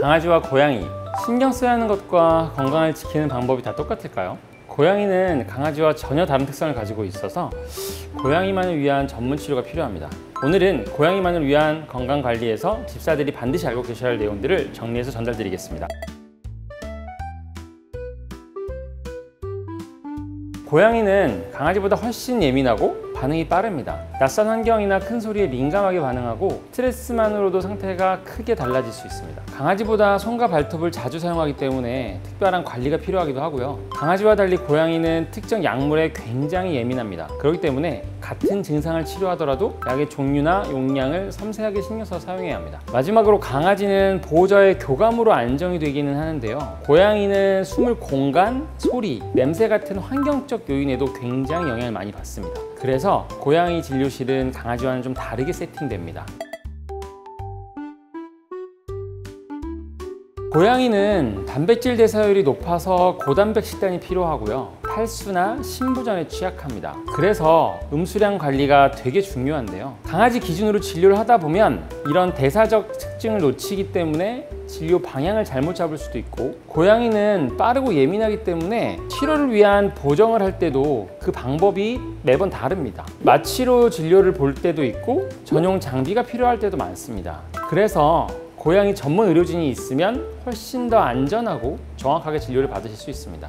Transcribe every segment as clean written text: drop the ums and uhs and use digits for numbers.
강아지와 고양이, 신경 써야 하는 것과 건강을 지키는 방법이 다 똑같을까요? 고양이는 강아지와 전혀 다른 특성을 가지고 있어서 고양이만을 위한 전문 치료가 필요합니다. 오늘은 고양이만을 위한 건강관리에서 집사들이 반드시 알고 계셔야 할 내용들을 정리해서 전달드리겠습니다. 고양이는 강아지보다 훨씬 예민하고 반응이 빠릅니다. 낯선 환경이나 큰 소리에 민감하게 반응하고 스트레스만으로도 상태가 크게 달라질 수 있습니다. 강아지보다 손과 발톱을 자주 사용하기 때문에 특별한 관리가 필요하기도 하고요. 강아지와 달리 고양이는 특정 약물에 굉장히 예민합니다. 그렇기 때문에 같은 증상을 치료하더라도 약의 종류나 용량을 섬세하게 신경 써서 사용해야 합니다. 마지막으로 강아지는 보호자의 교감으로 안정이 되기는 하는데요. 고양이는 숨을 공간, 소리, 냄새 같은 환경적 요인에도 굉장히 영향을 많이 받습니다. 그래서 고양이 진료실은 강아지와는 좀 다르게 세팅됩니다. 고양이는 단백질 대사율이 높아서 고단백 식단이 필요하고요. 탈수나 신부전에 취약합니다. 그래서 음수량 관리가 되게 중요한데요. 강아지 기준으로 진료를 하다 보면 이런 대사적 특징을 놓치기 때문에 진료 방향을 잘못 잡을 수도 있고, 고양이는 빠르고 예민하기 때문에 치료를 위한 보정을 할 때도 그 방법이 매번 다릅니다. 마취로 진료를 볼 때도 있고 전용 장비가 필요할 때도 많습니다. 그래서 고양이 전문 의료진이 있으면 훨씬 더 안전하고 정확하게 진료를 받으실 수 있습니다.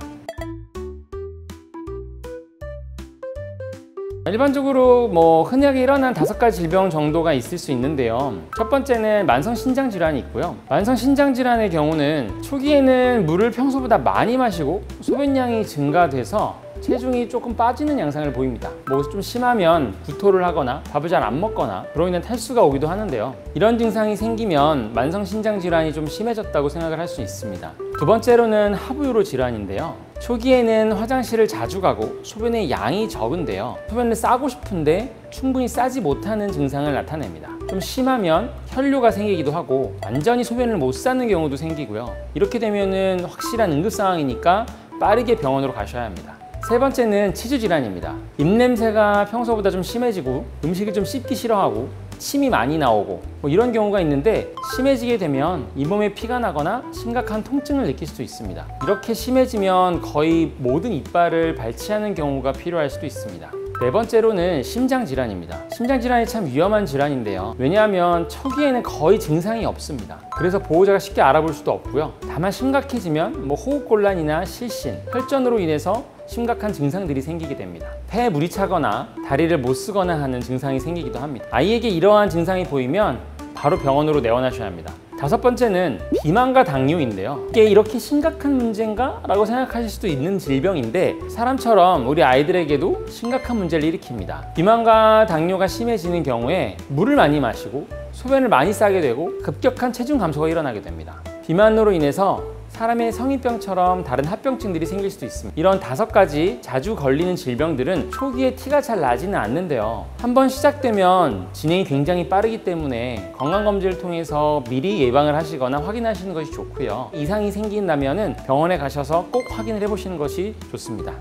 일반적으로 흔하게 일어난 5가지 질병 정도가 있을 수 있는데요. 첫 번째는 만성신장질환이 있고요. 만성신장질환의 경우는 초기에는 물을 평소보다 많이 마시고 소변량이 증가돼서 체중이 조금 빠지는 양상을 보입니다. 좀 심하면 구토를 하거나 밥을 잘 안 먹거나 그로 인해 탈수가 오기도 하는데요. 이런 증상이 생기면 만성신장질환이 좀 심해졌다고 생각을 할 수 있습니다. 두 번째로는 하부요로 질환인데요. 초기에는 화장실을 자주 가고 소변의 양이 적은데요. 소변을 싸고 싶은데 충분히 싸지 못하는 증상을 나타냅니다. 좀 심하면 혈뇨가 생기기도 하고 완전히 소변을 못 싸는 경우도 생기고요. 이렇게 되면은 확실한 응급 상황이니까 빠르게 병원으로 가셔야 합니다. 세 번째는 치주 질환입니다. 입냄새가 평소보다 좀 심해지고 음식을 좀 씹기 싫어하고 침이 많이 나오고 이런 경우가 있는데, 심해지게 되면 잇몸에 피가 나거나 심각한 통증을 느낄 수도 있습니다. 이렇게 심해지면 거의 모든 이빨을 발치하는 경우가 필요할 수도 있습니다. 네 번째로는 심장질환입니다. 심장질환이 참 위험한 질환인데요. 왜냐하면 초기에는 거의 증상이 없습니다. 그래서 보호자가 쉽게 알아볼 수도 없고요. 다만 심각해지면 호흡곤란이나 실신, 혈전으로 인해서 심각한 증상들이 생기게 됩니다. 폐에 물이 차거나 다리를 못 쓰거나 하는 증상이 생기기도 합니다. 아이에게 이러한 증상이 보이면 바로 병원으로 내원하셔야 합니다. 다섯 번째는 비만과 당뇨인데요. 이게 이렇게 심각한 문제인가? 라고 생각하실 수도 있는 질병인데, 사람처럼 우리 아이들에게도 심각한 문제를 일으킵니다. 비만과 당뇨가 심해지는 경우에 물을 많이 마시고 소변을 많이 싸게 되고 급격한 체중 감소가 일어나게 됩니다. 비만으로 인해서 사람의 성인병처럼 다른 합병증들이 생길 수도 있습니다. 이런 5가지 자주 걸리는 질병들은 초기에 티가 잘 나지는 않는데요. 한번 시작되면 진행이 굉장히 빠르기 때문에 건강검진을 통해서 미리 예방을 하시거나 확인하시는 것이 좋고요. 이상이 생긴다면 병원에 가셔서 꼭 확인을 해보시는 것이 좋습니다.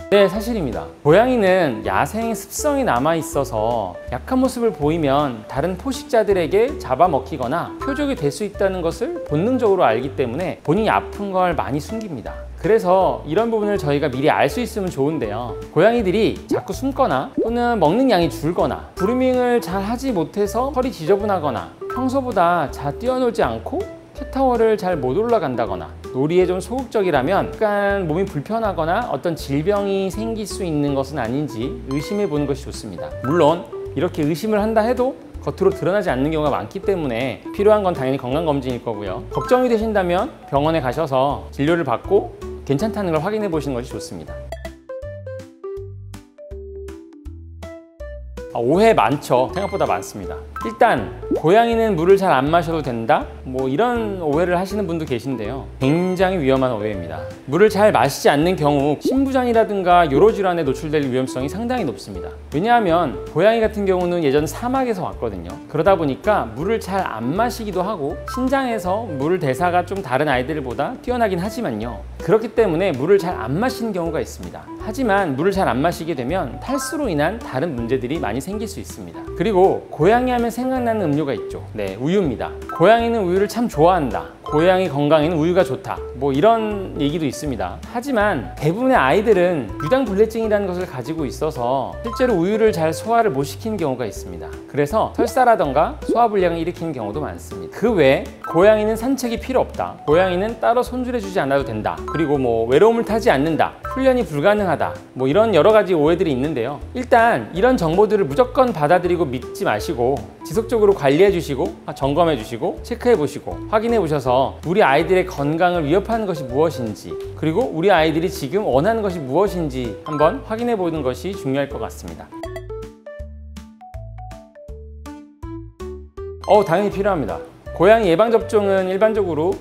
네, 사실입니다. 고양이는 야생 습성이 남아있어서 약한 모습을 보이면 다른 포식자들에게 잡아먹히거나 표적이 될 수 있다는 것을 본능적으로 알기 때문에 본인이 아픈 걸 많이 숨깁니다. 그래서 이런 부분을 저희가 미리 알 수 있으면 좋은데요. 고양이들이 자꾸 숨거나 또는 먹는 양이 줄거나 그루밍을 잘 하지 못해서 털이 지저분하거나 평소보다 잘 뛰어놀지 않고 캣타워를 잘 못 올라간다거나 놀이에 좀 소극적이라면 약간 몸이 불편하거나 어떤 질병이 생길 수 있는 것은 아닌지 의심해 보는 것이 좋습니다. 물론 이렇게 의심을 한다 해도 겉으로 드러나지 않는 경우가 많기 때문에 필요한 건 당연히 건강검진일 거고요. 걱정이 되신다면 병원에 가셔서 진료를 받고 괜찮다는 걸 확인해 보시는 것이 좋습니다. 오해 많죠. 생각보다 많습니다. 일단 고양이는 물을 잘 안 마셔도 된다? 이런 오해를 하시는 분도 계신데요. 굉장히 위험한 오해입니다. 물을 잘 마시지 않는 경우 신부전이라든가 요로 질환에 노출될 위험성이 상당히 높습니다. 왜냐하면 고양이 같은 경우는 예전 사막에서 왔거든요. 그러다 보니까 물을 잘 안 마시기도 하고 신장에서 물 대사가 좀 다른 아이들보다 뛰어나긴 하지만요. 그렇기 때문에 물을 잘 안 마시는 경우가 있습니다. 하지만 물을 잘 안 마시게 되면 탈수로 인한 다른 문제들이 많이 생길 수 있습니다. 그리고 고양이 하면 생각나는 음료가 있죠. 네, 우유입니다. 고양이는 우유를 참 좋아한다. 고양이 건강에는 우유가 좋다. 뭐 이런 얘기도 있습니다. 하지만 대부분의 아이들은 유당불내증이라는 것을 가지고 있어서 실제로 우유를 잘 소화를 못 시키는 경우가 있습니다. 그래서 설사라던가 소화불량을 일으키는 경우도 많습니다. 그 외에 고양이는 산책이 필요 없다. 고양이는 따로 손질해주지 않아도 된다. 그리고 뭐 외로움을 타지 않는다. 훈련이 불가능하다. 뭐 이런 여러 가지 오해들이 있는데요. 일단 이런 정보들을 무조건 받아들이고 믿지 마시고 지속적으로 관리해 주시고 점검해 주시고 체크해 보시고 확인해 보셔서 우리 아이들의 건강을 위협하는 것이 무엇인지 그리고 우리 아이들이 지금 원하는 것이 무엇인지 한번 확인해 보는 것이 중요할 것 같습니다. 당연히 필요합니다. 고양이 예방접종은 일반적으로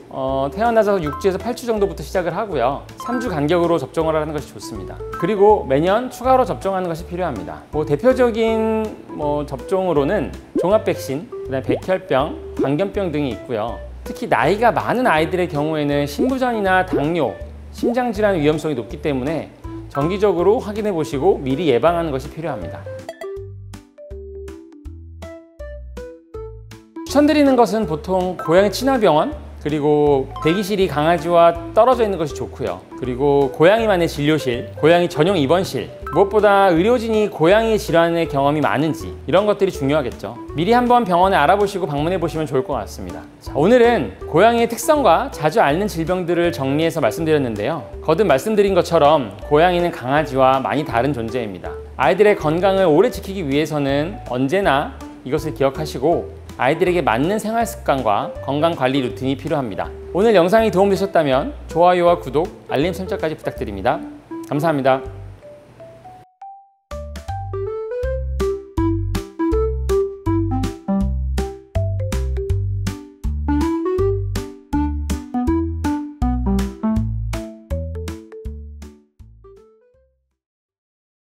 태어나서 6주에서 8주 정도부터 시작을 하고요. 3주 간격으로 접종을 하는 것이 좋습니다. 그리고 매년 추가로 접종하는 것이 필요합니다. 대표적인 접종으로는 종합백신, 그다음에 백혈병, 광견병 등이 있고요. 특히 나이가 많은 아이들의 경우에는 신부전이나 당뇨, 심장질환 위험성이 높기 때문에 정기적으로 확인해 보시고 미리 예방하는 것이 필요합니다. 추천드리는 것은 보통 고양이 친화병원, 그리고 대기실이 강아지와 떨어져 있는 것이 좋고요. 그리고 고양이만의 진료실, 고양이 전용 입원실, 무엇보다 의료진이 고양이의 질환의 경험이 많은지 이런 것들이 중요하겠죠. 미리 한번 병원에 알아보시고 방문해 보시면 좋을 것 같습니다. 자, 오늘은 고양이의 특성과 자주 앓는 질병들을 정리해서 말씀드렸는데요. 거듭 말씀드린 것처럼 고양이는 강아지와 많이 다른 존재입니다. 아이들의 건강을 오래 지키기 위해서는 언제나 이것을 기억하시고 아이들에게 맞는 생활 습관과 건강관리 루틴이 필요합니다. 오늘 영상이 도움되셨다면 좋아요와 구독, 알림 설정까지 부탁드립니다. 감사합니다.